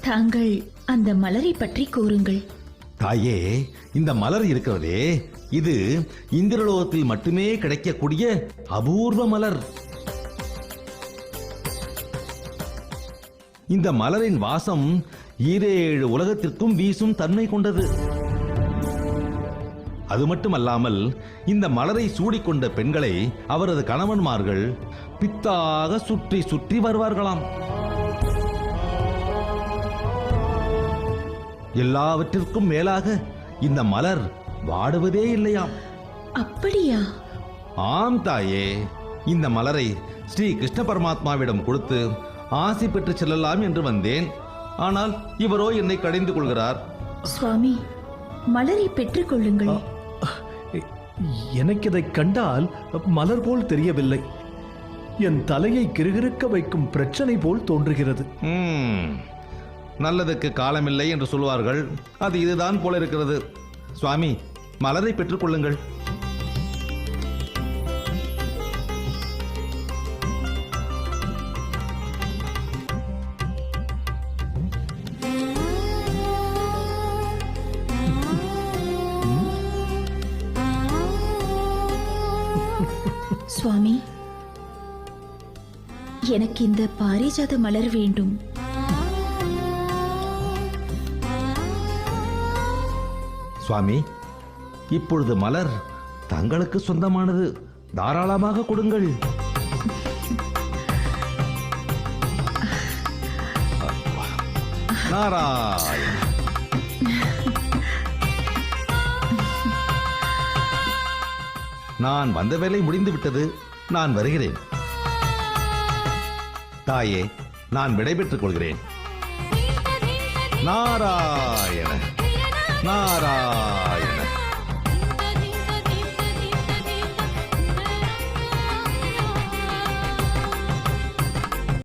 தாங்கள் அந்த மலரை பற்றி கூறுங்கள். தாயே, இந்த மலர் இருக்கிறதே, இது இந்திரலோகத்தில் மட்டுமே கிடைக்கக்கூடிய அபூர்வ மலர். இந்த மலரின் வாசம் 7 உலகத்திற்கும் வீசும் தன்மை கொண்டது. அது மட்டுமல்லாமல் இந்த மலரை சூடிக்கொண்ட பெண்களை அவரது கணவன்மார்கள் பித்தாக சுற்றி சுற்றி வருவார்களாம். எல்லாவற்றிற்கும் மேலாக இந்த மலர் வாடுவதே இல்லையாம். அப்படியா? ஆம் தாயே, இந்த மலரை ஸ்ரீ கிருஷ்ண பரமாத்மாவிடம் கொடுத்து ஆசி பெற்று செல்லலாம் என்று வந்தேன். ஆனால் இவரோ என்னை கடிந்து கொள்கிறார். சுவாமி, மலரை பெற்றுக் கொள்ளுங்கள். எனக்கு இதை கண்டால் மலர் போல் தெரியவில்லை. என் தலையை கிறுகிறுக்க வைக்கும் பிரச்சனை போல் தோன்றுகிறது. நல்லதுக்கு காலமில்லை என்று சொல்வார்கள். அது இதுதான் போல இருக்கிறது. சுவாமி, மலரை பெற்றுக் கொள்ளுங்கள். சுவாமி, எனக்கு இந்த பாரிஜாத மலர் வேண்டும். சுவாமி, இப்பொழுது மலர் தங்களுக்கு சொந்தமானது. தாராளமாக கொடுங்கள். நாராயண. நான் வந்த வேலை முடிந்து விட்டது. நான் வருகிறேன். தாயே, நான் விடைபெற்றுக் கொள்கிறேன். நாராயண நாராயண.